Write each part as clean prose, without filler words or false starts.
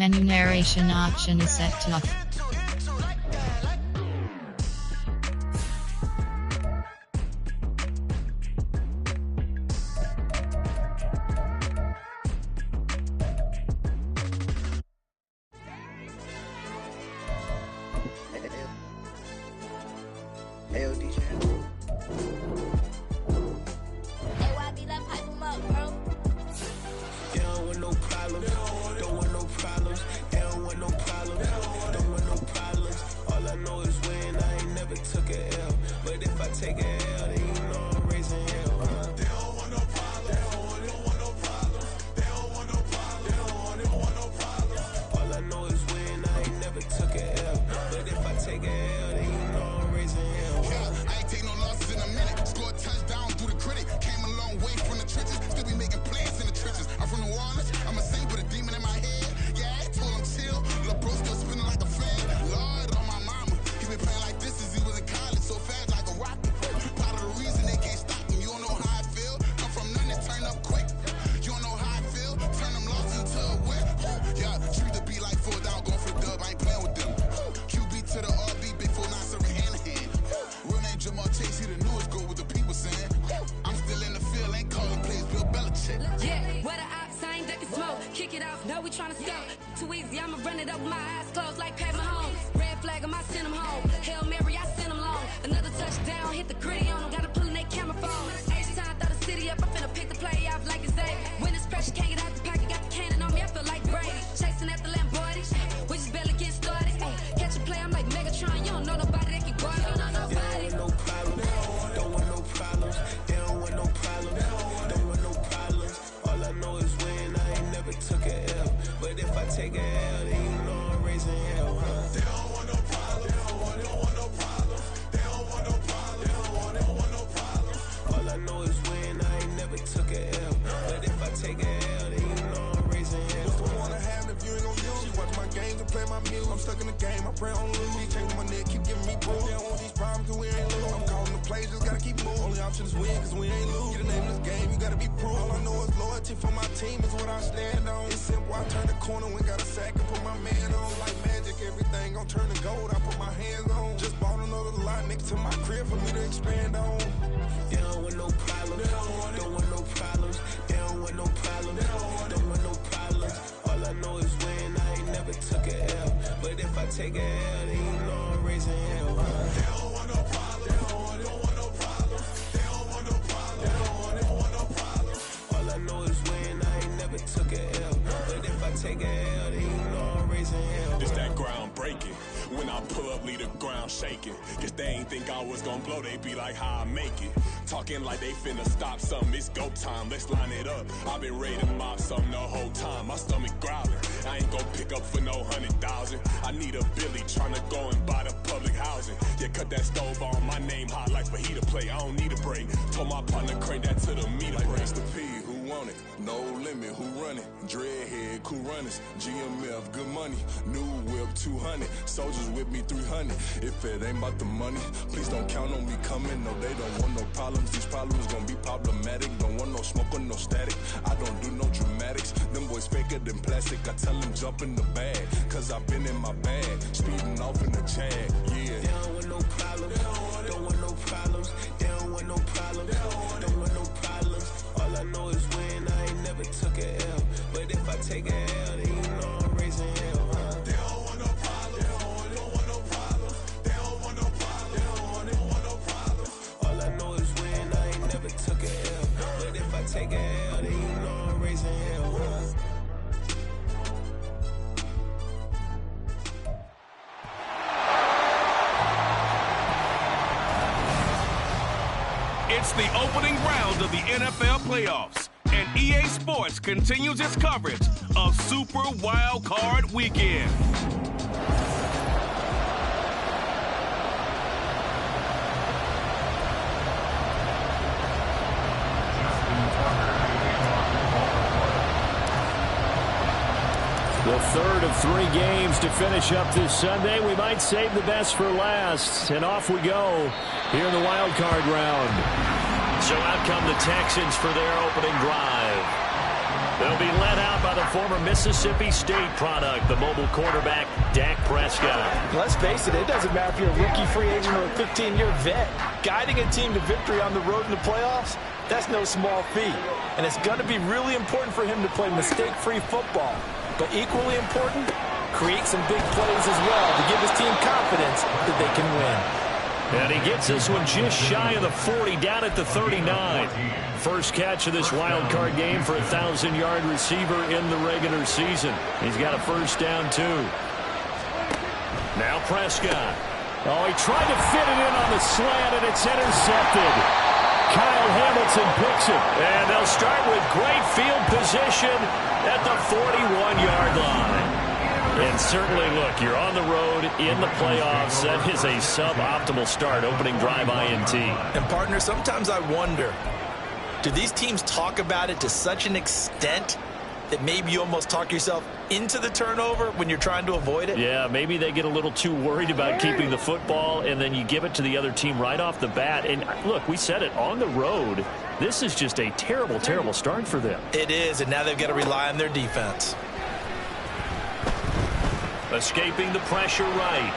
Menu narration option is set to off. Like they finna stop something, it's go time, let's line it up. I've been ready to mop something the whole time, my stomach growling. I ain't gon' pick up for no 100,000. I need a Billy tryna go and buy the public housing. Yeah, cut that stove on, my name hot like fajita play. I don't need a break. Told my partner crank that to the meter like break. Mr. P, who want it? No limit, who run it? Dreadhead, cool runners, GMF, good money. New whip 200, soldiers with me 300. If it ain't about the money, please don't count on me coming. No, they don't want no problems. These problems gon' be problematic. Don't want no smoke or no static. I don't do no dramatics. Them boys faker than plastic. I tell them jump in the bag, cause I've been in my bag. Speeding off in the Jag, yeah. They don't want no problems. Don't want no problems. They don't want no problems. Don't want no problems. All I know is win. I ain't never took a L. But if I take a L, then you know I'm raising hell, huh? They don't want no problems. They don't want no problems. They don't want no problems. They don't want no problems. All I know is win. I ain't never took a L. But if I take a L, then you know I'm raising hell, huh? It's the opening round of the NFL playoffs, and EA Sports continues its coverage of Super Wild Card Weekend. The third of three games to finish up this Sunday. We might save the best for last. And off we go here in the wild card round. So out come the Texans for their opening drive. They'll be led out by the former Mississippi State product, the mobile quarterback, Dak Prescott. Let's face it, it doesn't matter if you're a rookie free agent or a 15-year vet. Guiding a team to victory on the road in the playoffs, that's no small feat. And it's going to be really important for him to play mistake-free football. But equally important, create some big plays as well to give his team confidence that they can win. And he gets this one just shy of the 40, down at the 39. First catch of this wild card game for a 1,000-yard receiver in the regular season. He's got a first down, too. Now Prescott. Oh, he tried to fit it in on the slant, and it's intercepted. Kyle Hamilton picks it. And they'll start with great field position at the 41-yard line. And certainly, look, you're on the road in the playoffs. That is a suboptimal start, opening drive INT. And, partner, sometimes I wonder, do these teams talk about it to such an extent that maybe you almost talk yourself into the turnover when you're trying to avoid it? Yeah, maybe they get a little too worried about keeping the football, and then you give it to the other team right off the bat. And, look, we said it, on the road, this is just a terrible, terrible start for them. It is, and now they've got to rely on their defense. Escaping the pressure right.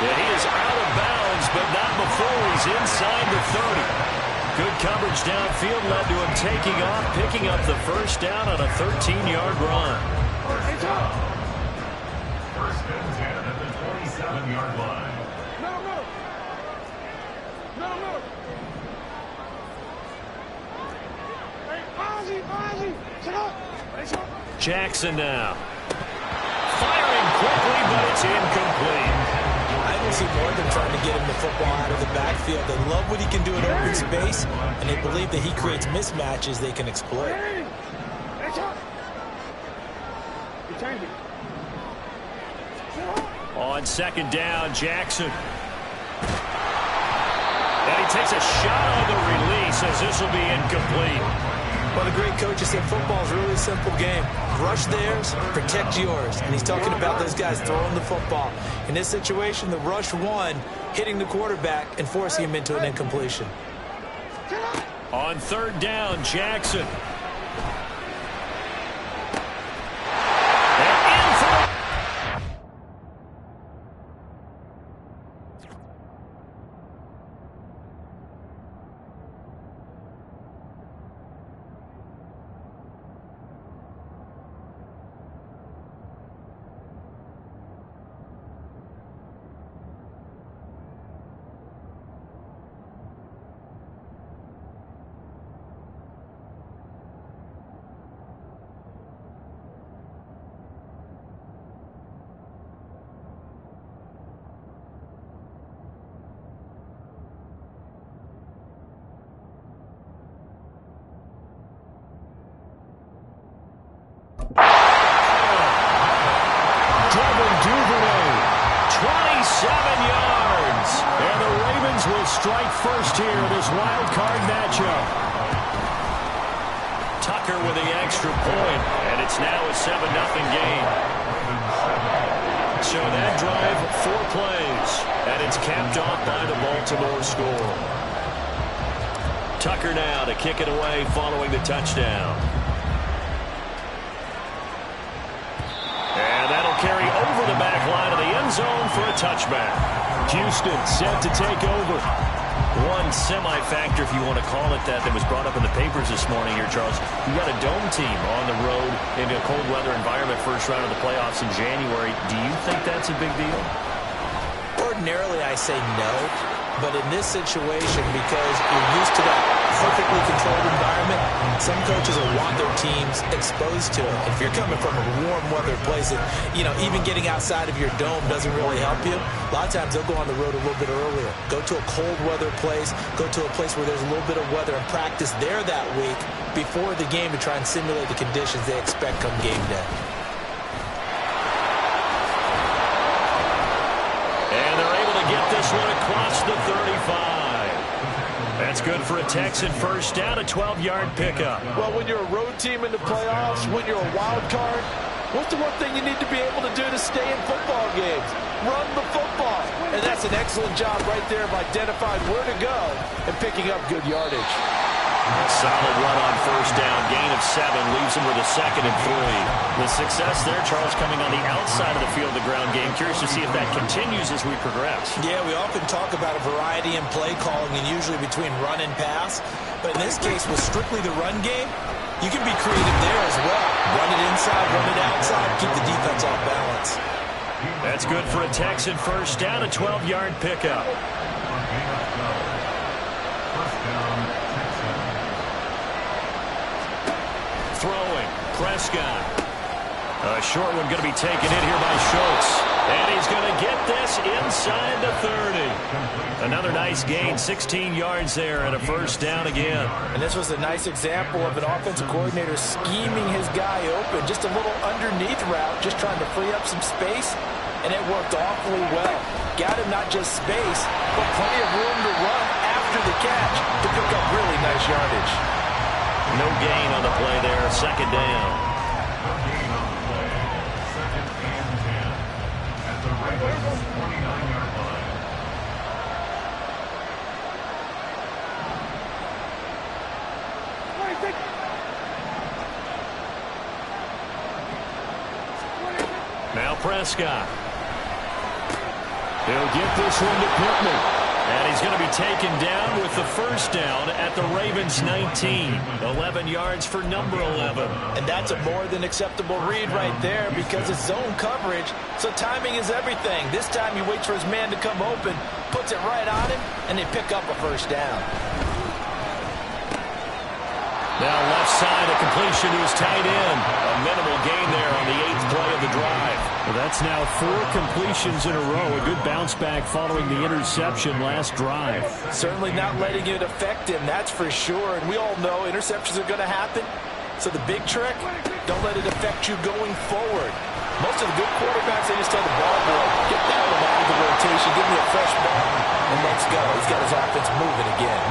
Yeah, he is out of bounds, but not before he's inside the 30. Good coverage downfield led to him taking off, picking up the first down on a 13-yard run. First and 10 at the 27-yard line. Jackson now. Firing quickly, but it's incomplete. I don't see more than trying to get him the football out of the backfield. They love what he can do in open space, and they believe that he creates mismatches they can exploit. On second down, Jackson. And he takes a shot on the release as this will be incomplete. Well, the great coach has said football is really a simple game. Rush theirs, protect yours. And he's talking about those guys throwing the football. In this situation, the rush one, hitting the quarterback and forcing him into an incompletion. On third down, Jackson. Strike first here in this wild card matchup. Tucker with the extra point, and it's now a 7-0 game. So that drive, 4 plays, and it's capped off by the Baltimore score. Tucker now to kick it away following the touchdown. And that'll carry over the back line of the end zone for a touchback. Houston set to take over. One semi-factor, if you want to call it that was brought up in the papers this morning here, Charles. You got a dome team on the road in a cold weather environment, first round of the playoffs in January. Do you think that's a big deal? Ordinarily, I say no. But in this situation, because you're used to that perfectly controlled environment, some coaches will want their teams exposed to it. If you're coming from a warm weather place, that, even getting outside of your dome doesn't really help you. A lot of times they'll go on the road a little bit earlier. Go to a cold weather place, go to a place where there's a little bit of weather and practice there that week before the game to try and simulate the conditions they expect come game day. Get this one across the 35. That's good for a Texan first down, a 12-yard pickup. Well, when you're a road team in the playoffs, when you're a wild card, what's the one thing you need to be able to do to stay in football games? Run the football. And that's an excellent job right there of identifying where to go and picking up good yardage. Solid run on first down. Gain of 7 leaves him with a 2nd and 3. The success there, Charles, coming on the outside of the field, the ground game. Curious to see if that continues as we progress. Yeah, we often talk about a variety in play calling and usually between run and pass. But in this case, with strictly the run game, you can be creative there as well. Run it inside, run it outside, keep the defense off balance. That's good for a Texan first down, a 12-yard pickup. Throwing, Prescott. A short one going to be taken in here by Schultz. And he's going to get this inside the 30. Another nice gain, 16 yards there and a first down again. And this was a nice example of an offensive coordinator scheming his guy open. Just a little underneath route, just trying to free up some space. And it worked awfully well. Got him not just space, but plenty of room to run after the catch to pick up really nice yardage. No gain on the play there, 2nd down. Now Prescott. He'll get this one to Pittman. And he's going to be taken down with the first down at the Ravens' 19. 11 yards for number 11. And that's a more than acceptable read right there because it's zone coverage, so timing is everything. This time he waits for his man to come open, puts it right on him, and they pick up a first down. Now left side, a completion to his tight end. A minimal gain there on the 8th play of the drive. Well, that's now 4 completions in a row. A good bounce back following the interception last drive. Certainly not letting it affect him, that's for sure. And we all know interceptions are going to happen. So the big trick, don't let it affect you going forward. Most of the good quarterbacks, they just tell the ball boy, get that one out of the rotation, give me a fresh ball, and let's go. He's got his offense moving again.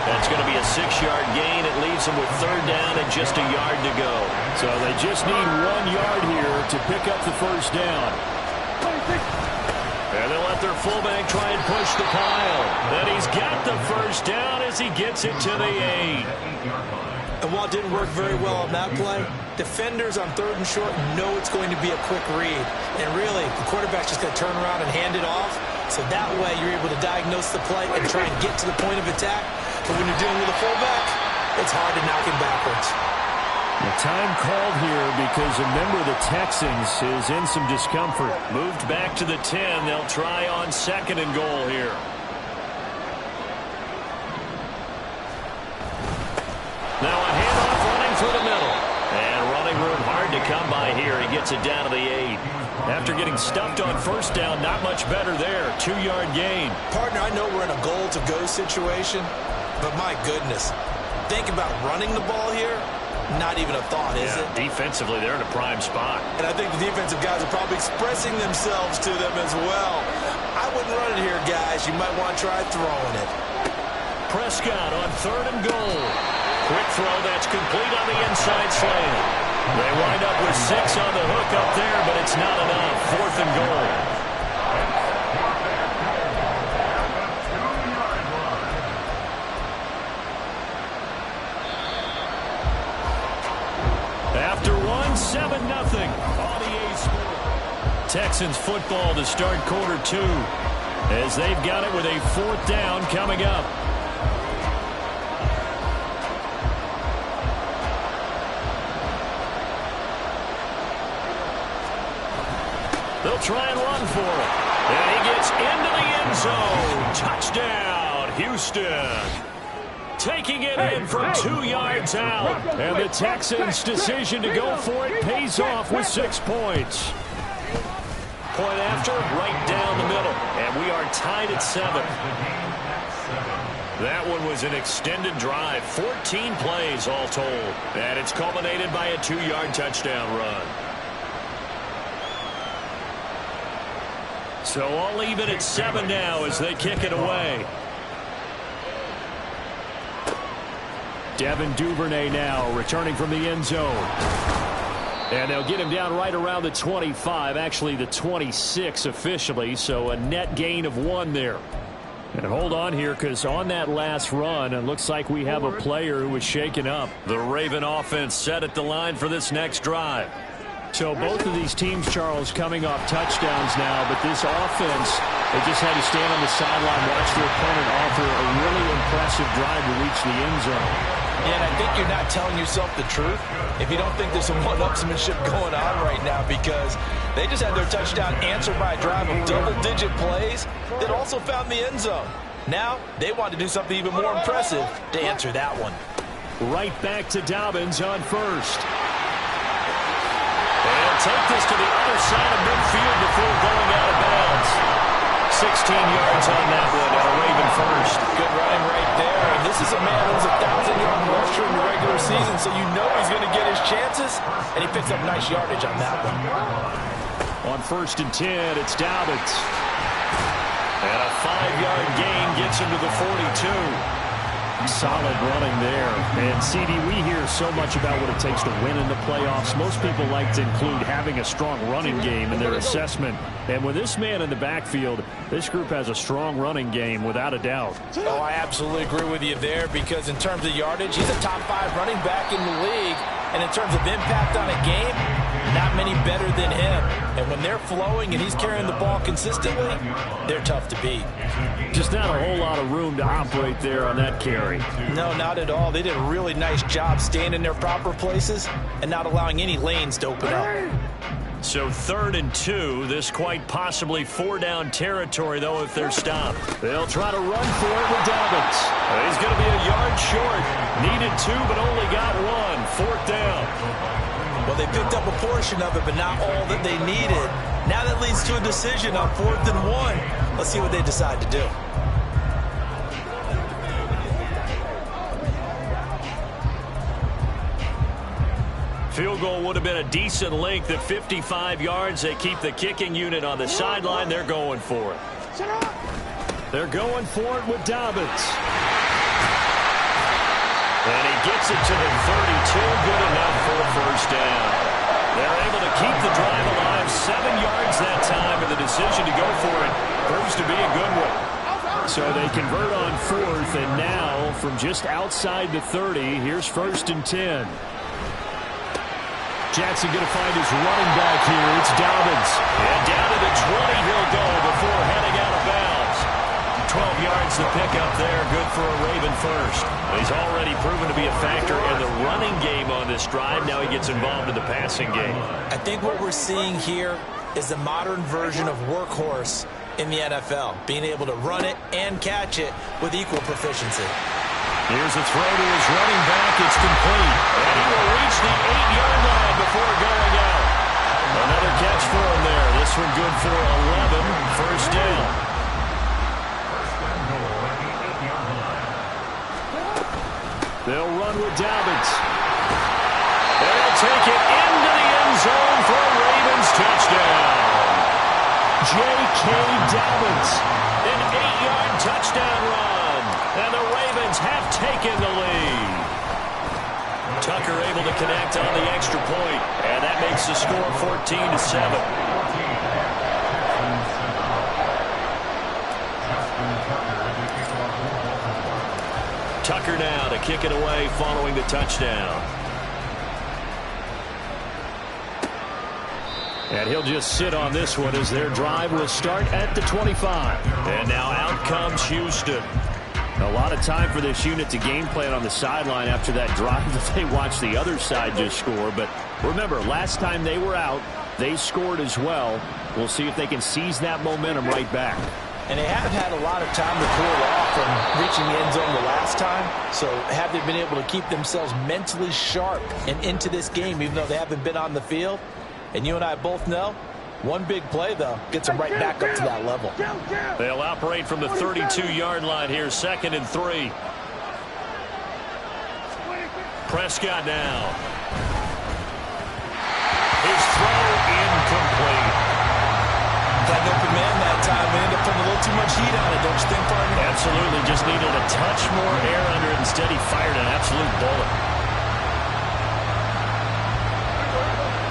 That's going to be a 6-yard gain. It leaves them with 3rd down and just a yard to go. So they just need 1 yard here to pick up the first down. And they'll let their fullback try and push the pile. And he's got the first down as he gets it to the 8. And while it didn't work very well on that play, defenders on 3rd and short know it's going to be a quick read. And really, the quarterback's just going to turn around and hand it off. So that way you're able to diagnose the play and try and get to the point of attack. But when you're dealing with a fullback, it's hard to knock him backwards. The time called here because a member of the Texans is in some discomfort. Moved back to the 10. They'll try on 2nd and goal here. Now a handoff running through the middle. And running room hard to come by here. He gets it down to the 8. After getting stuffed on first down, not much better there. 2-yard gain. Partner, I know we're in a goal-to-go situation, but my goodness, think about running the ball here. Not even a thought, is it? Defensively, they're in a prime spot. And I think the defensive guys are probably expressing themselves to them as well. I wouldn't run it here, guys. You might want to try throwing it. Prescott on 3rd and goal. Quick throw that's complete on the inside slant. They wind up with 6 on the hook up there, but it's not enough. 4th and goal. After 7-0 on EA Sports. Texans football to start quarter 2 as they've got it with a 4th down coming up. They'll try and run for it. And he gets into the end zone. Touchdown, Houston. Taking it in from 2 yards out. And the Texans' decision to go for it pays off with 6 points. Point after, right down the middle. And we are tied at 7. That one was an extended drive. 14 plays all told. And it's culminated by a 2-yard touchdown run. So all even at 7 now as they kick it away. Devin Duvernay now returning from the end zone. And they'll get him down right around the 25, actually the 26 officially, so a net gain of 1 there. And hold on here, because on that last run, it looks like we have a player who was shaken up. The Raven offense set at the line for this next drive. So both of these teams, Charles, coming off touchdowns now, but this offense, they just had to stand on the sideline, watch their opponent offer a really impressive drive to reach the end zone. Yeah, and I think you're not telling yourself the truth if you don't think there's some one-upsmanship going on right now, because they just had their touchdown answered by a drive of double-digit plays that also found the end zone. Now, they want to do something even more impressive to answer that one. Right back to Dobbins on first. They'll take this to the other side of midfield before going out of bounds. 16 yards on that one, and a Raven first. Good running right there. And this is a man who's a 1,000-yard rusher in the regular season, so you know he's going to get his chances, and he picks up nice yardage on that one. On 1st and 10, it's Dobbins. And a 5-yard gain gets him to the 42. Solid running there. And, CD, we hear so much about what it takes to win in the playoffs. Most people like to include having a strong running game in their assessment. And with this man in the backfield, this group has a strong running game without a doubt. Oh, I absolutely agree with you there, because in terms of yardage, he's a top 5 running back in the league. And in terms of impact on a game, not many better than him. And when they're flowing and he's carrying the ball consistently, they're tough to beat. Just not a whole lot of room to operate there on that carry. No, not at all. They did a really nice job staying in their proper places and not allowing any lanes to open up. So 3rd and 2, this quite possibly 4-down territory, though, if they're stopped. They'll try to run for it with Dobbins. He's going to be a yard short. Needed 2, but only got 1. 4th down. Well, they picked up a portion of it, but not all that they needed. Now that leads to a decision on 4th and 1. Let's see what they decide to do. Field goal would have been a decent length at 55 yards. They keep the kicking unit on the sideline. They're going for it. They're going for it with Dobbins. And he gets it to the 32. Good enough for a 1st down. They're able to keep the drive alive. 7 yards that time, and the decision to go for it proves to be a good one. So they convert on 4th, and now from just outside the 30, here's 1st and 10. Jackson going to find his running back here. It's Dobbins. And down to the 20 he'll go before heading out of bounds. 12 yards to pick up there. Good for a Raven first. He's already proven to be a factor in the running game on this drive. Now he gets involved in the passing game. I think what we're seeing here is the modern version of workhorse in the NFL, being able to run it and catch it with equal proficiency. Here's a throw to his running back. It's complete. And he will reach the 8-yard line before going out. Another catch for him there. This one good for 11. 1st down. They'll run with Dobbins. They'll take it into the end zone for a Ravens touchdown. J.K. Dobbins. An 8-yard touchdown run. And the Ravens have taken the lead. Tucker able to connect on the extra point. And that makes the score 14-7. Tucker now to kick it away following the touchdown. And he'll just sit on this one as their drive will start at the 25. And now out comes Houston. A lot of time for this unit to game plan on the sideline after that drive that they watched the other side just score. But remember, last time they were out, they scored as well. We'll see if they can seize that momentum right back. And they have had a lot of time to cool off from reaching the end zone the last time. So have they been able to keep themselves mentally sharp and into this game, even though they haven't been on the field? And you and I both know, one big play, though, gets them right back up to that level. They'll operate from the 32-yard line here, 2nd and 3. Prescott now. His throw incomplete. Got an open man that time. We ended up putting a little too much heat on it, don't you think, partner? Absolutely. Just needed a touch more air under it. Instead, he fired an absolute bullet.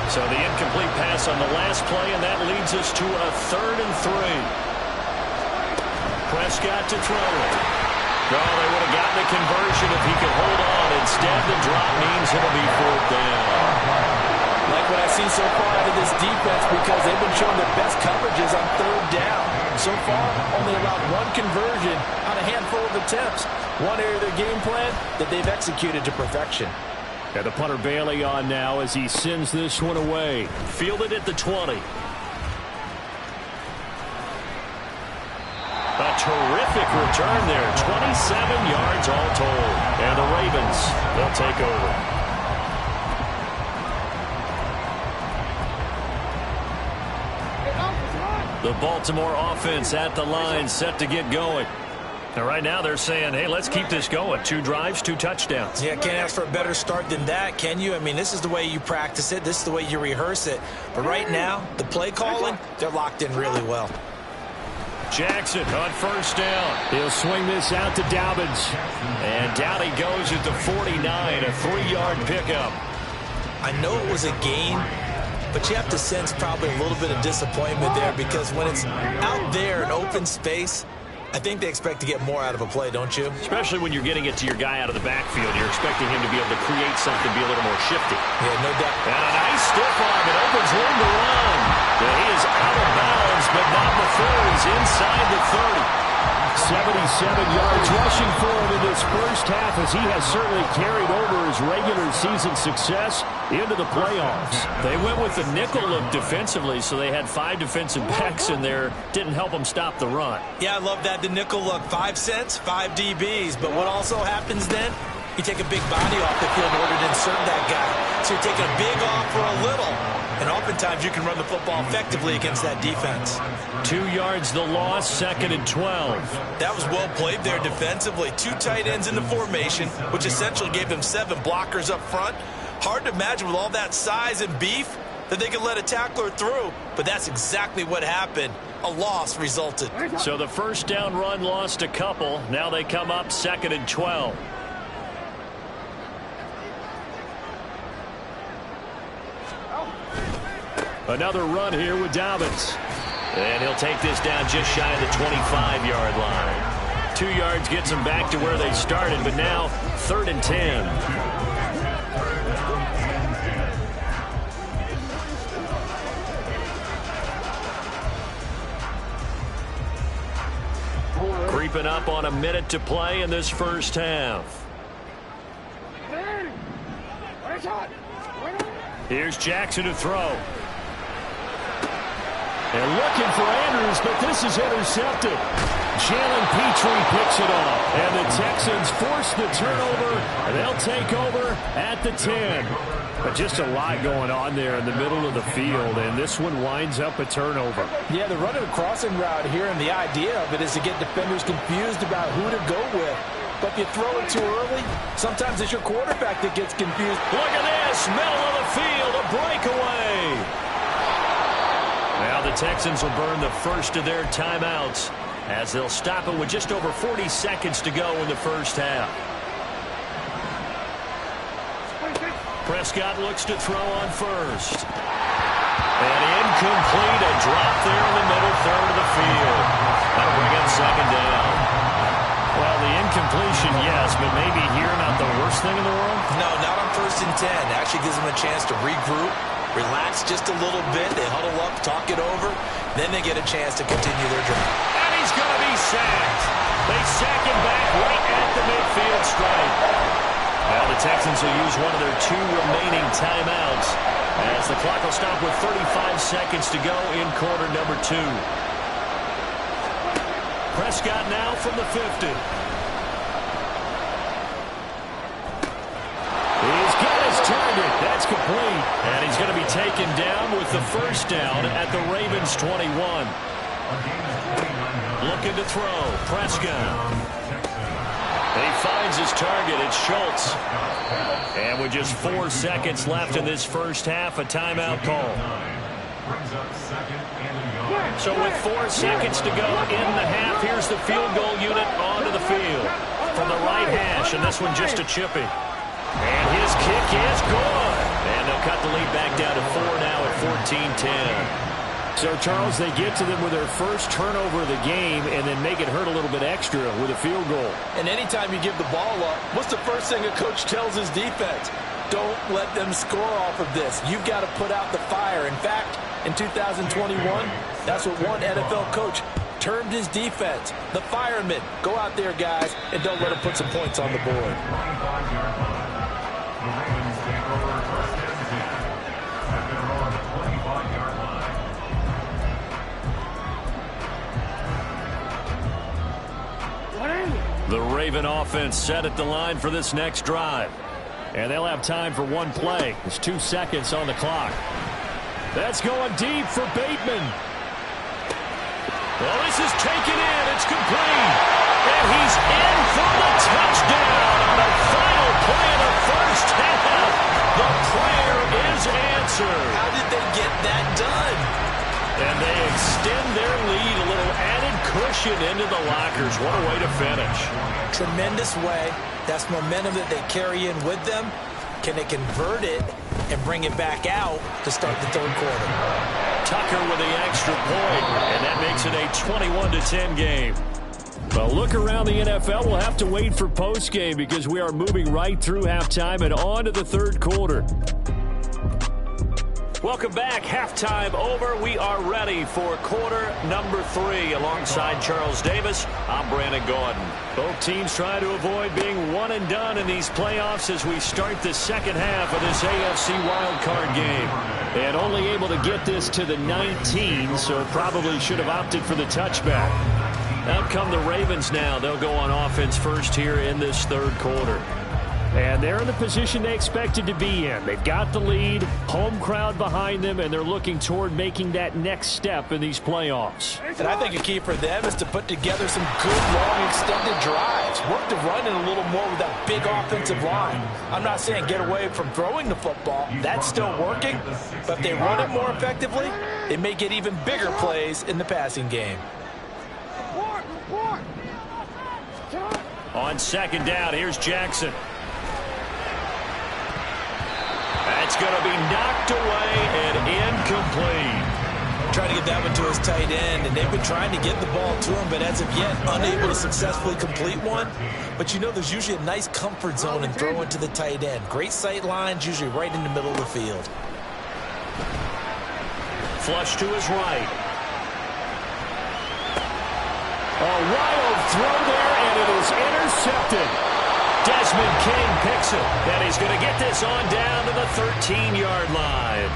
So the incomplete pass on the last play, and that leads us to a 3rd and 3. Prescott to throw it. Oh, they would have gotten a conversion if he could hold on. Instead, the drop means it'll be 4th down. Like what I've seen so far out of this defense, because they've been showing their best coverages on 3rd down. So far, only allowed 1 conversion on a handful of attempts. One area of their game plan that they've executed to perfection. And the punter Bailey on now as he sends this one away. Fielded at the 20. A terrific return there. 27 yards all told. And the Ravens, they'll take over. The Baltimore offense at the line, set to get going. And right now they're saying, hey, let's keep this going. 2 drives, 2 touchdowns. Yeah, can't ask for a better start than that, can you? I mean, this is the way you practice it. This is the way you rehearse it. But right now, the play calling, they're locked in really well. Jackson on 1st down. He'll swing this out to Dobbins. And down he goes at the 49, a 3-yard pickup. I know it was a gain, but you have to sense probably a little bit of disappointment there, because when it's out there in open space, I think they expect to get more out of a play, don't you? Especially when you're getting it to your guy out of the backfield. You're expecting him to be able to create something, be a little more shifty. Yeah, no doubt. And a nice stiff arm. It opens room to run. And he is out of bounds, but not before he's inside the 30. 77 yards rushing for him in this first half, as he has certainly carried over his regular season success into the playoffs. They went with the nickel look defensively, so they had 5 defensive backs in there. Didn't help them stop the run. Yeah, I love that, the nickel look. 5 cents, 5 DBs. But what also happens then? You take a big body off the field in order to insert that guy. So you're taking a big off for a little. And oftentimes you can run the football effectively against that defense. 2 yards the loss, 2nd and 12. That was well played there defensively. 2 tight ends in the formation, which essentially gave them 7 blockers up front. Hard to imagine with all that size and beef that they could let a tackler through. But that's exactly what happened. A loss resulted. So the 1st down run lost a couple. Now they come up 2nd and 12. Another run here with Dobbins. And he'll take this down just shy of the 25-yard line. 2 yards gets them back to where they started, but now 3rd and 10. Creeping up on a minute to play in this first half. Here's Jackson to throw. And looking for Andrews, but this is intercepted. Jalen Petrie picks it off. And the Texans force the turnover, and they'll take over at the 10. But just a lot going on there in the middle of the field, and this one winds up a turnover. Yeah, they're running a crossing route here, and the idea of it is to get defenders confused about who to go with. But if you throw it too early, sometimes it's your quarterback that gets confused. Look at this, middle of the field, a breakaway. Now the Texans will burn the first of their timeouts as they'll stop it with just over 40 seconds to go in the first half. Prescott looks to throw on first. And incomplete, a drop there in the middle third of the field. That'll bring up 2nd down. Well, the incompletion, yes, but maybe here not the worst thing in the world? No, not on 1st and 10. Actually gives them a chance to regroup, relax just a little bit. They huddle up, talk it over. Then they get a chance to continue their drive. And he's going to be sacked. They sack him back right at the midfield stripe. Now the Texans will use one of their 2 remaining timeouts as the clock will stop with 35 seconds to go in quarter number 2. Prescott now from the 50. He's got his target. That's complete. And he's going to be taken down with the 1st down at the Ravens 21. Looking to throw. Prescott. He finds his target. It's Schultz. And with just 4 seconds left in this first half, a timeout call. So with 4 seconds to go in the half, here's the field goal unit onto the field from the right hash, and this one just a chipping. And his kick is good. And they'll cut the lead back down to 4 now at 14-10. So, Charles, they get to them with their first turnover of the game and then make it hurt a little bit extra with a field goal. And anytime you give the ball up, what's the first thing a coach tells his defense? Don't let them score off of this. You've got to put out the fire. In fact, in 2021, that's what one NFL coach termed his defense. The firemen. Go out there, guys, and don't let them put some points on the board. The Raven offense set at the line for this next drive. And they'll have time for one play. There's 2 seconds on the clock. That's going deep for Bateman. Well, this is taken in. It's complete. And he's in for the touchdown on the final play of the first half. The prayer is answered. How did they get that done? And they extend their lead, a little added cushion into the lockers. What a way to finish. Tremendous way. That's momentum that they carry in with them. Can they convert it and bring it back out to start the third quarter? Tucker with the extra point, and that makes it a 21-10 game. Well, look around the NFL. We'll have to wait for postgame because we are moving right through halftime and on to the third quarter. Welcome back. Halftime over. We are ready for quarter number 3. Alongside Charles Davis, I'm Brandon Gordon. Both teams trying to avoid being one and done in these playoffs as we start the second half of this AFC wildcard game. And only able to get this to the 19, so probably should have opted for the touchback. Out come the Ravens now. They'll go on offense first here in this third quarter. And they're in the position they expected to be in. They've got the lead, home crowd behind them, and they're looking toward making that next step in these playoffs. And I think a key for them is to put together some good, long, extended drives. Work to run it a little more with that big offensive line. I'm not saying get away from throwing the football. That's still working. But if they run it more effectively, they may get even bigger plays in the passing game. On second down, here's Jackson. That's going to be knocked away and incomplete. Trying to get that one to his tight end, and they've been trying to get the ball to him, but as of yet, unable to successfully complete one. But you know, there's usually a nice comfort zone in throwing to the tight end. Great sight lines, usually right in the middle of the field. Flush to his right. A wild throw there, and it is intercepted. Desmond King picks it, and he's going to get this on down to the 13-yard line.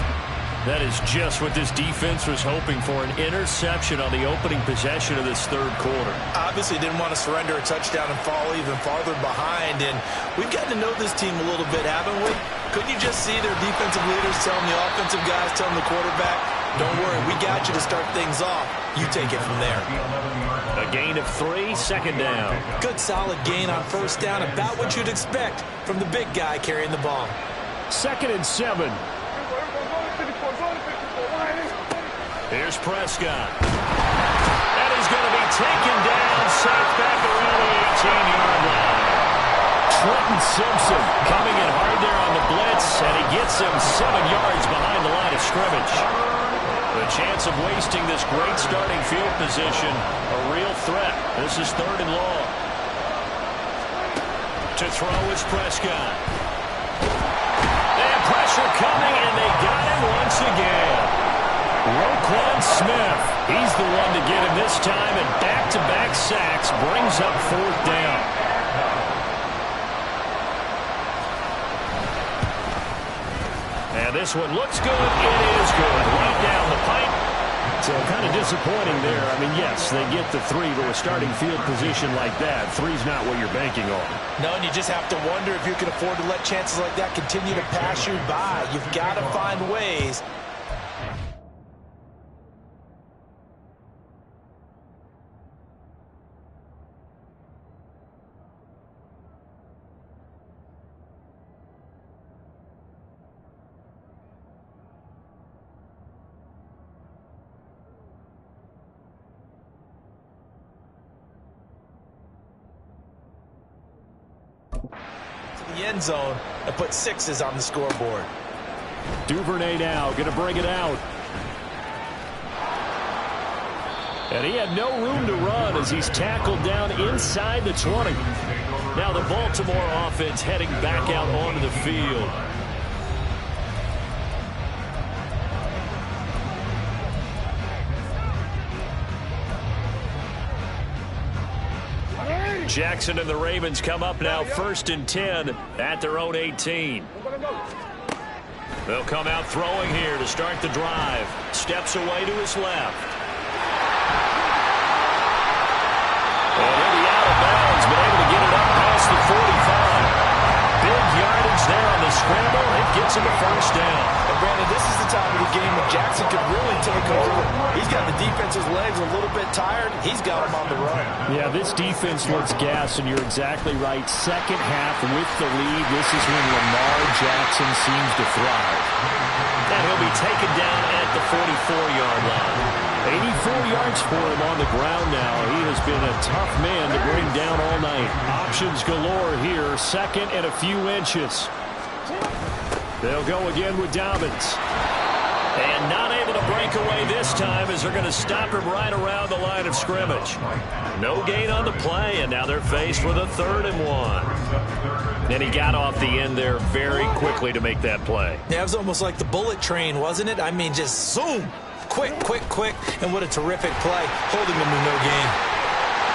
That is just what this defense was hoping for, an interception on the opening possession of this third quarter. Obviously didn't want to surrender a touchdown and fall even farther behind, and we've gotten to know this team a little bit, haven't we? Couldn't you just see their defensive leaders telling the offensive guys, telling the quarterback, don't worry, we got you to start things off. You take it from there. A gain of 3, second down. Good solid gain on first down, about what you'd expect from the big guy carrying the ball. 2nd and 7. Here's Prescott. And he's going to be taken down, sacked back around the 18-yard line. Trenton Simpson coming in hard there on the blitz, and he gets him 7 yards behind the line of scrimmage. The chance of wasting this great starting field position, a real threat. This is 3rd and long. To throw is Prescott. And pressure coming, and they got him once again. Roquan Smith, he's the one to get him this time, and back-to-back sacks brings up 4th down. And this one looks good. It is good. Right down the pipe. So kind of disappointing there. I mean, yes, they get the 3, but with starting field position like that, 3's not what you're banking on. No, and you just have to wonder if you can afford to let chances like that continue to pass you by. You've got to find ways. To the end zone and put 6s on the scoreboard. Duvernay now going to bring it out. And he had no room to run as he's tackled down inside the 20. Now the Baltimore offense heading back out onto the field. Jackson and the Ravens come up now 1st and 10 at their own 18. They'll come out throwing here to start the drive. Steps away to his left. And he'll be out of bounds, but able to get it up past the 45. Big yardage there on the scramble. It gets him a first down. And Brandon, this is the time of the game when Jackson could really take over. He's got the defense's legs a little bit tired. He's got him on the run. Yeah, this defense looks gassed, and you're exactly right. Second half with the lead, this is when Lamar Jackson seems to thrive. And he'll be taken down at the 44-yard line. 84 yards for him on the ground now. He has been a tough man to bring down all night. Options galore here. Second and a few inches. They'll go again with Dobbins. And not able to break away this time as they're going to stop him right around the line of scrimmage. No gain on the play, and now they're faced with a 3rd and 1. And he got off the end there very quickly to make that play. Yeah, it was almost like the bullet train, wasn't it? I mean, just zoom. Quick, quick, quick. And what a terrific play. Holding him with no gain.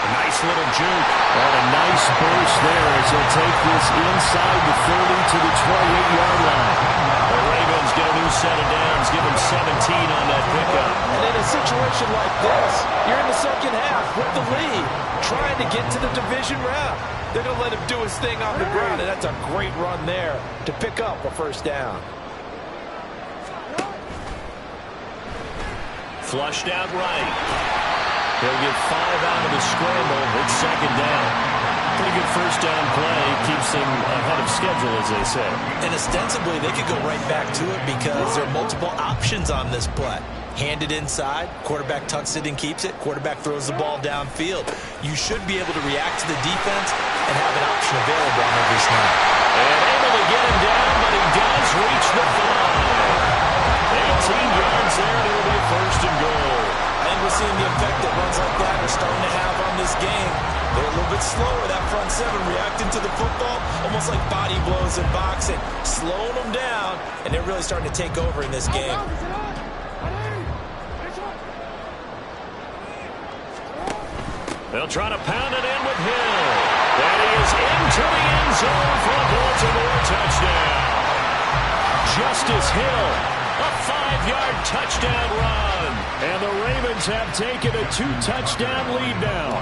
A nice little juke. And a nice burst there as he'll take this inside the 30 to the 28-yard line. The Ravens get a new set of downs. Give him 17 on that pickup. And in a situation like this, you're in the second half with the lead, trying to get to the division round. They're going to let him do his thing on the ground, and that's a great run there to pick up a first down. Flushed out right. He'll get 5 out of the scramble. It's 2nd down. Pretty good first down play. Keeps them ahead of schedule, as they say. And ostensibly, they could go right back to it because there are multiple options on this play. Hand it inside. Quarterback tucks it and keeps it. Quarterback throws the ball downfield. You should be able to react to the defense and have an option available on every snap. And able to get him down, but he does reach the 5. 18 yards there, and it'll be 1st and goal. I think we're seeing the effect that runs like that are starting to have on this game. They're a little bit slower, that front 7, reacting to the football, almost like body blows in boxing, slowing them down, and they're really starting to take over in this game. They'll try to pound it in with Hill. And he is into the end zone for a Baltimore touchdown. Justice Hill. A 5-yard touchdown run. And the Ravens have taken a 2-touchdown lead now.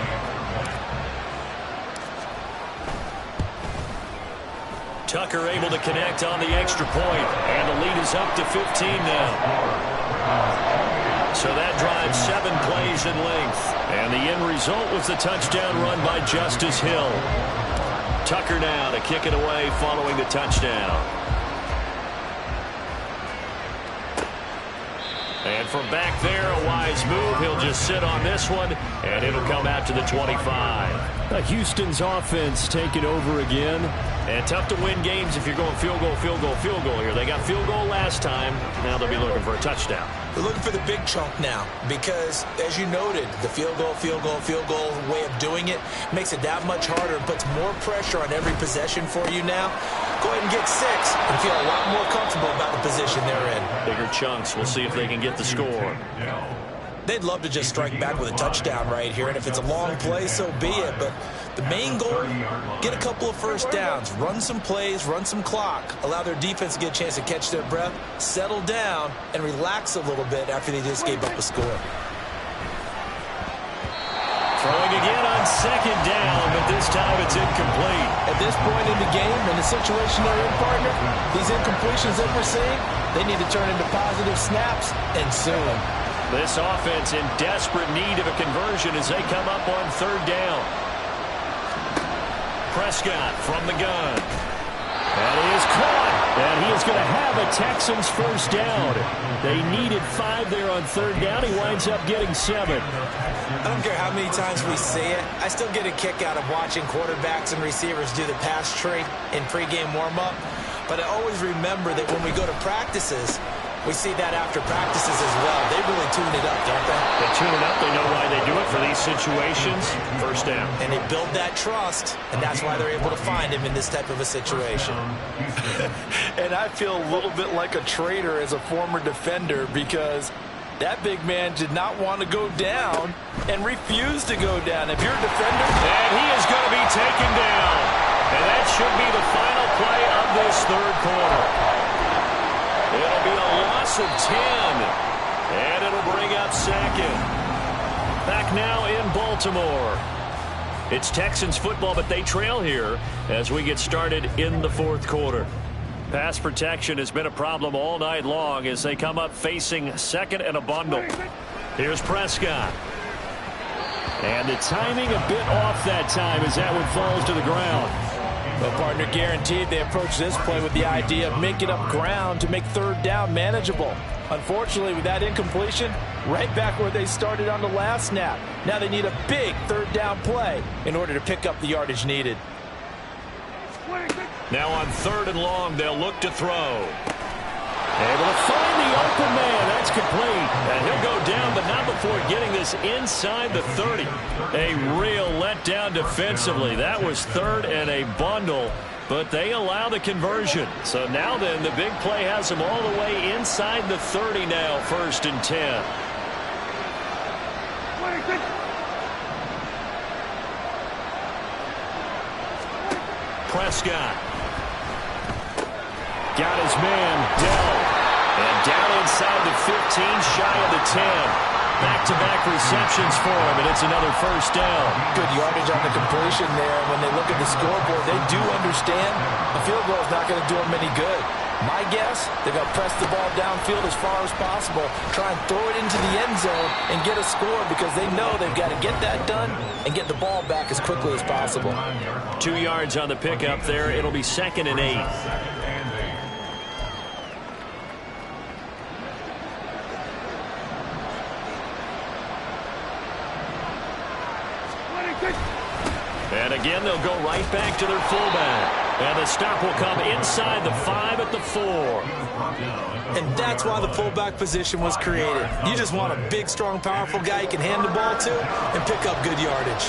Tucker able to connect on the extra point. And the lead is up to 15 now. So that drives 7 plays in length. And the end result was the touchdown run by Justice Hill. Tucker now to kick it away following the touchdown. And from back there, a wise move. He'll just sit on this one, and it'll come out to the 25. Houston's offense taking over again. And tough to win games if you're going field goal, field goal, field goal here. They got field goal last time. Now they'll be looking for a touchdown. They're looking for the big chunk now because, as you noted, the field goal way of doing it makes it that much harder and puts more pressure on every possession for you now. Go ahead and get 6 and feel a lot more comfortable about the position they're in. Bigger chunks. We'll see if they can get the score. They'd love to just strike back with a touchdown right here, and if it's a long play, so be it. But the main goal, get a couple of first downs, run some plays, run some clock, allow their defense to get a chance to catch their breath, settle down, and relax a little bit after they just gave up a score. Throwing again on 2nd down, but this time it's incomplete. At this point in the game, in the situation they're in, partner, these incompletions that we're seeing, they need to turn into positive snaps, and soon. This offense in desperate need of a conversion as they come up on 3rd down. Prescott from the gun. And he is caught. And he is going to have a Texans first down. They needed 5 there on 3rd down. He winds up getting 7. I don't care how many times we say it. I still get a kick out of watching quarterbacks and receivers do the pass tree in pregame warm-up. But I always remember that when we go to practices, We see that after practices as well. They really tune it up, don't they? They tune it up. They know why they do it for these situations. First down. And they build that trust, and that's why they're able to find him in this type of a situation. And I feel a little bit like a traitor as a former defender because that big man did not want to go down and refused to go down. If you're a defender... And he is going to be taken down. And that should be the final play of this third quarter. It'll be a loss of 10. And it'll bring up second. Back now in Baltimore. It's Texans football, but they trail here as we get started in the fourth quarter. Pass protection has been a problem all night long as they come up facing second and a bundle. Here's Prescott. And the timing a bit off that time as that one falls to the ground. Well, partner, guaranteed they approach this play with the idea of making up ground to make third down manageable. Unfortunately, with that incompletion, right back where they started on the last snap. Now they need a big third down play in order to pick up the yardage needed. Now on third and long, they'll look to throw. Able to find the open man. That's complete. And he'll go down, but not before getting this inside the 30. A real letdown defensively. That was third and a bundle, but they allow the conversion. So now then, the big play has them all the way inside the 30 now, 1st and 10. Prescott. Got his man, Dell. And down inside the 15, shy of the 10. Back-to-back receptions for him, and it's another first down. Good yardage on the completion there. When they look at the scoreboard, they do understand a field goal is not going to do them any good. My guess, they're going to press the ball downfield as far as possible, try and throw it into the end zone and get a score because they know they've got to get that done and get the ball back as quickly as possible. 2 yards on the pickup there. It'll be 2nd and 8. And again, they'll go right back to their fullback. And the stop will come inside the 5 at the 4. And that's why the fullback position was created. You just want a big, strong, powerful guy you can hand the ball to and pick up good yardage.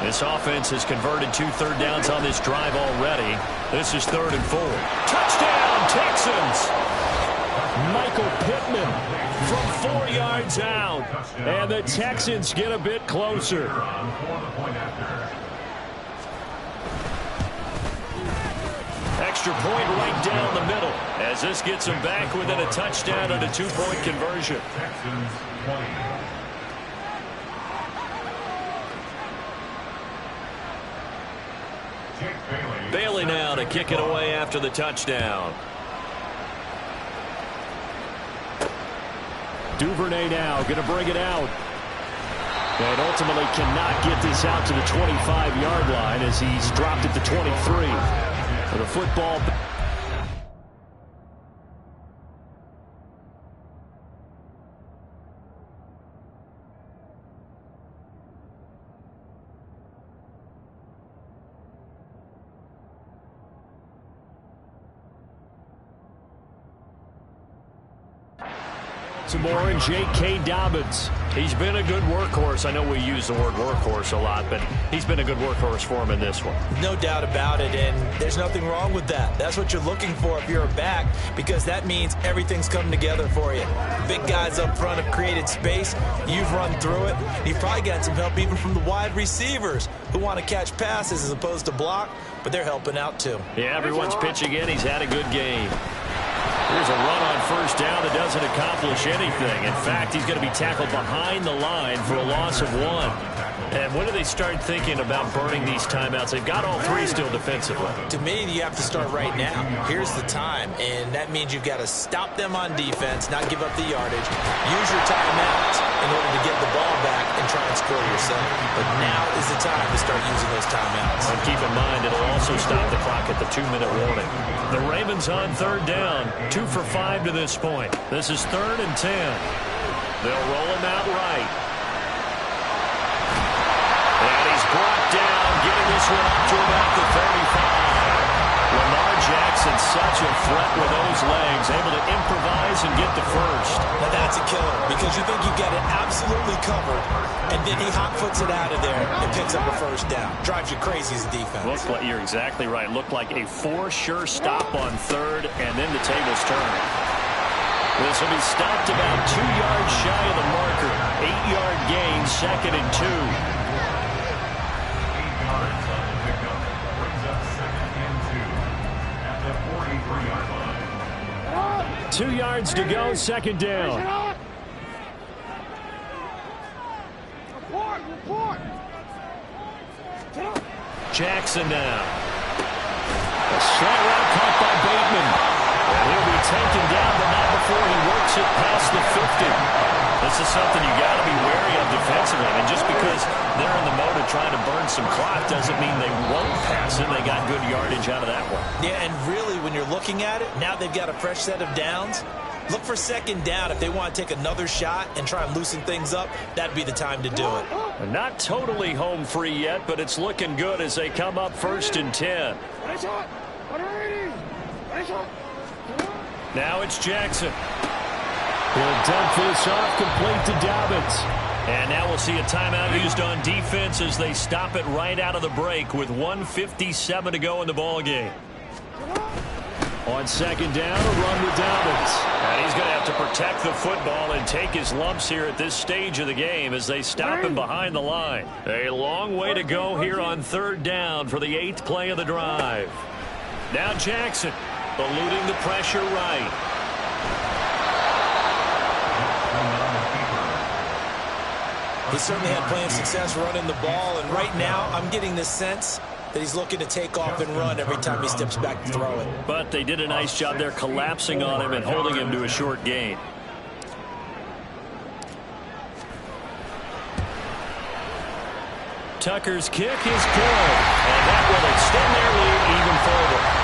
This offense has converted 2 third downs on this drive already. This is 3rd and 4. Touchdown, Texans! Michael Pittman from 4 yards out. And the Texans get a bit closer. Extra point right down the middle as this gets them back within a touchdown and a 2-point conversion. Bailey now to kick it away after the touchdown. Duvernay now going to bring it out. And ultimately cannot get this out to the 25-yard line as he's dropped at the 23. The football. Some more in J.K. Dobbins. He's been a good workhorse. I know we use the word workhorse a lot, but he's been a good workhorse for him in this one. No doubt about it, and there's nothing wrong with that. That's what you're looking for if you're a back, because that means everything's coming together for you. Big guys up front have created space. You've run through it. You've probably got some help even from the wide receivers who want to catch passes as opposed to block, but they're helping out too. Yeah, everyone's pitching in. He's had a good game. Here's a run on first down that doesn't accomplish anything. In fact, he's going to be tackled behind the line for a loss of 1. And when do they start thinking about burning these timeouts? They've got all 3 still defensively. To me, you have to start right now. Here's the time, and that means you've got to stop them on defense, not give up the yardage. Use your timeouts in order to get the ball back and try and score yourself. But now is the time to start using those timeouts. And keep in mind, it'll also stop the clock at the 2-minute warning. The Ravens on third down, 2 for 5 to this point. This is 3rd and 10. They'll roll him out right. And he's brought down, getting this one up to about the 35. Lamar Jackson, such a threat with those legs, able to improvise and get the first. Now that's a killer because you think you've got it absolutely covered, and then he hot-foots it out of there and picks up a first down. Drives you crazy as a defense. You're exactly right. Looked like a for-sure stop on third, and then the tables turn. This will be stopped about 2 yards shy of the marker. 8-yard gain, 2nd and 2. 8 yards on the pickup. Brings up 2nd and 2 at the 43-yard line. 2 yards to go, 2nd down. Jackson now. A slant route caught by Bateman. And he'll be taken down, but not before he works it past the 50. This is something you got to be wary of defensively. And just because they're in the mode of trying to burn some clock doesn't mean they won't pass it. They got good yardage out of that one. Yeah, and really, when you're looking at it, now they've got a fresh set of downs. Look for 2nd down. If they want to take another shot and try and loosen things up, that'd be the time to do it. Not totally home free yet, but it's looking good as they come up 1st and 10. Now it's Jackson. He'll dump this off, complete to Dobbins. And now we'll see a timeout used on defense as they stop it right out of the break with 1:57 to go in the ball game. On 2nd down, a run with Dobbins. And he's going to have to protect the football and take his lumps here at this stage of the game as they stop him behind the line. A long way to go here on 3rd down for the 8th play of the drive. Now Jackson eluding the pressure right. He certainly had plenty of success running the ball, and right now I'm getting the sense that he's looking to take off and run every time he steps back to throw it. But they did a nice job there collapsing on him and holding him to a short gain. Tucker's kick is good, and that will extend their lead even further.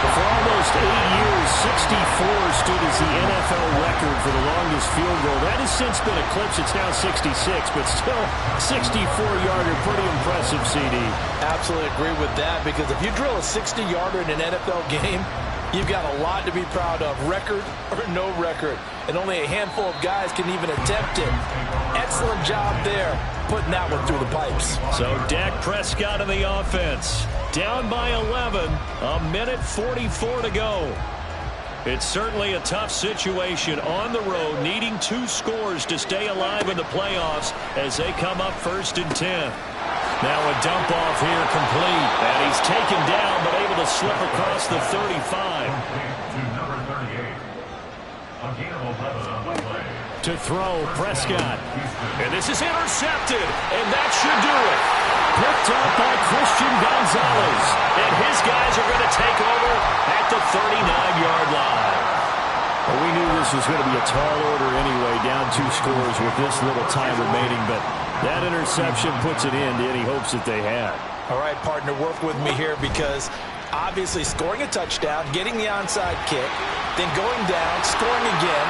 For almost 8 years, 64 stood as the NFL record for the longest field goal. That has since been eclipsed. It's now 66, but still 64-yarder. Pretty impressive, CD. Absolutely agree with that, because if you drill a 60-yarder in an NFL game, you've got a lot to be proud of, record or no record. And only a handful of guys can even attempt it. Excellent job there, putting that one through the pipes. So Dak Prescott in the offense. Down by 11, a minute 44 to go. It's certainly a tough situation on the road, needing 2 scores to stay alive in the playoffs as they come up 1st and 10. Now a dump off here complete, and he's taken down but able to slip across the 35. To number 38. A gain of 11 on the play. To throw, Prescott. And this is intercepted, and that should do it. Picked up by Christian Gonzalez. And his guys are going to take over at the 39-yard line. Well, we knew this was going to be a tall order anyway, down 2 scores with this little time remaining, but that interception puts an end to any hopes that they had. All right, partner, work with me here, because obviously scoring a touchdown, getting the onside kick, then going down, scoring again,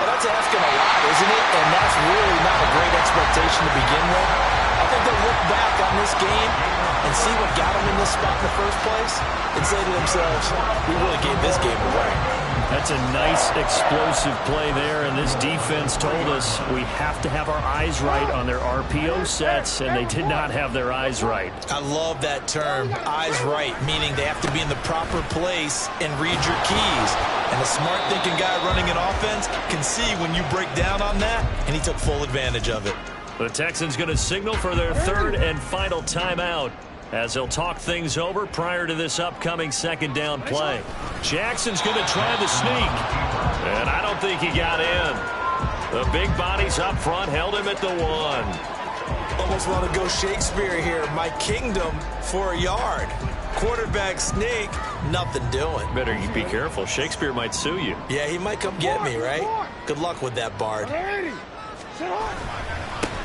well, that's asking a lot, isn't it? And that's really not a great expectation to begin with. I think they'll look back on this game and see what got them in this spot in the first place and say to themselves, we really gave this game away. That's a nice explosive play there, and this defense told us we have to have our eyes right on their RPO sets, and they did not have their eyes right. I love that term, eyes right, meaning they have to be in the proper place and read your keys. And a smart thinking guy running an offense can see when you break down on that, and he took full advantage of it. The Texans going to signal for their 3rd and final timeout as they'll talk things over prior to this upcoming 2nd down play. Jackson's going to try the sneak, and I don't think he got in. The big bodies up front held him at the 1. Almost want to go Shakespeare here. My kingdom for a yard. Quarterback sneak, nothing doing. Better you be careful. Shakespeare might sue you. Yeah, he might come get me, right? Good luck with that, Bard.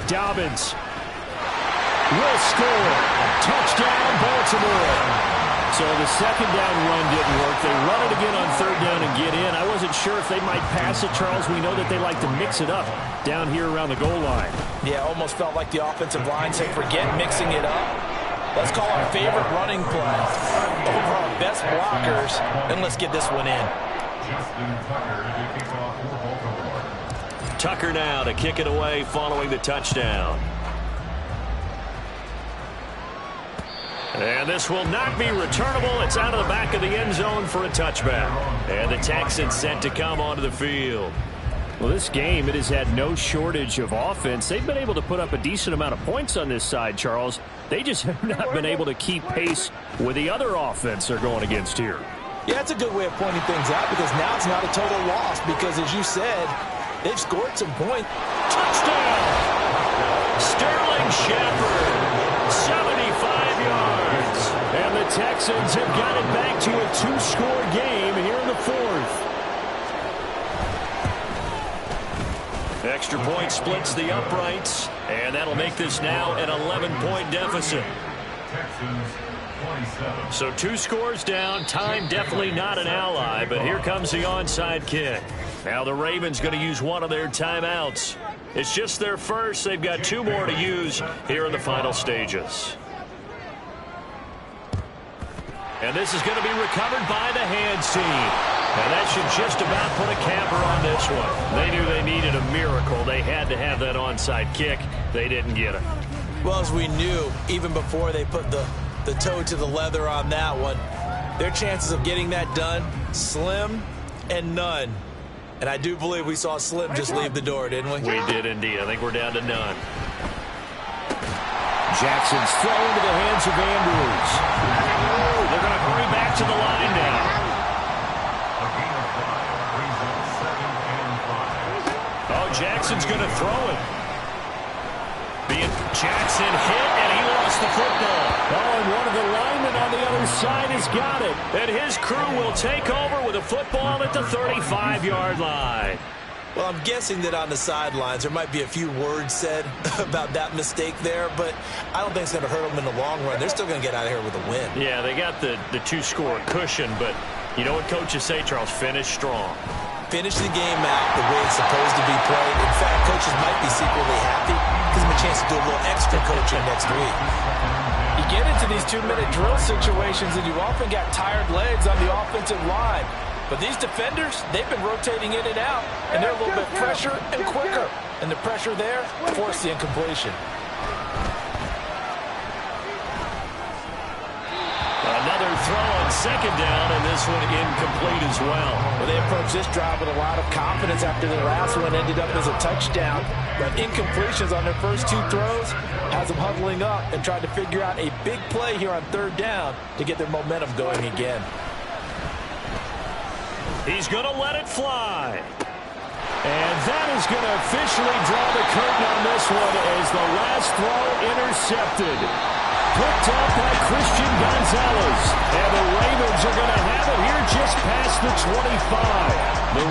Dobbins will score. Touchdown, Baltimore. So the 2nd down run didn't work. They run it again on 3rd down and get in. I wasn't sure if they might pass it, Charles. We know that they like to mix it up down here around the goal line. Yeah, almost felt like the offensive line said, forget mixing it up. Let's call our favorite running play over our best blockers, and let's get this one in. Tucker now to kick it away following the touchdown. And this will not be returnable. It's out of the back of the end zone for a touchback. And the Texans set to come onto the field. Well, this game, it has had no shortage of offense. They've been able to put up a decent amount of points on this side, Charles. They just have not been able to keep pace with the other offense they're going against here. Yeah, it's a good way of pointing things out because now it's not a total loss because, as you said, they've scored some points. Touchdown! Sterling Shepard, 75 yards. And the Texans have got it back to a two-score game here in the fourth. Extra point splits the uprights, and that'll make this now an 11-point deficit. So 2 scores down. Time definitely not an ally, but here comes the onside kick. Now the Ravens going to use one of their timeouts. It's just their first. They've got 2 more to use here in the final stages. And this is going to be recovered by the hands team. And that should just about put a capper on this one. They knew they needed a miracle. They had to have that onside kick. They didn't get it. Well, as we knew, even before they put the toe to the leather on that one, their chances of getting that done, slim and none. And I do believe we saw Slim just leave the door, didn't we? We did indeed. I think we're down to none. Jackson's throw into the hands of Andrews. They're going to hurry back to the line now. Jackson's going to throw it. Jackson hit, and he lost the football. Oh, and one of the linemen on the other side has got it. And his crew will take over with a football at the 35-yard line. Well, I'm guessing that on the sidelines there might be a few words said about that mistake there, but I don't think it's going to hurt them in the long run. They're still going to get out of here with a win. Yeah, they got the 2-score cushion, but you know what coaches say, Charles? Finish strong. Finish the game out the way it's supposed to be played. In fact, coaches might be secretly happy. Gives them a chance to do a little extra coaching next week. You get into these 2-minute drill situations, and you often got tired legs on the offensive line. But these defenders, they've been rotating in and out, and they're a little bit fresher and quicker. And the pressure there forced the incompletion. Another throw on second down, and this one incomplete as well. Well, they approached this drive with a lot of confidence after the last one ended up as a touchdown. But incompletions on their first 2 throws has them huddling up and trying to figure out a big play here on 3rd down to get their momentum going again. He's going to let it fly. And that is going to officially draw the curtain on this one as the last throw intercepted. Picked up by Christian Gonzalez. And the Ravens are going to have it here just past the 25. The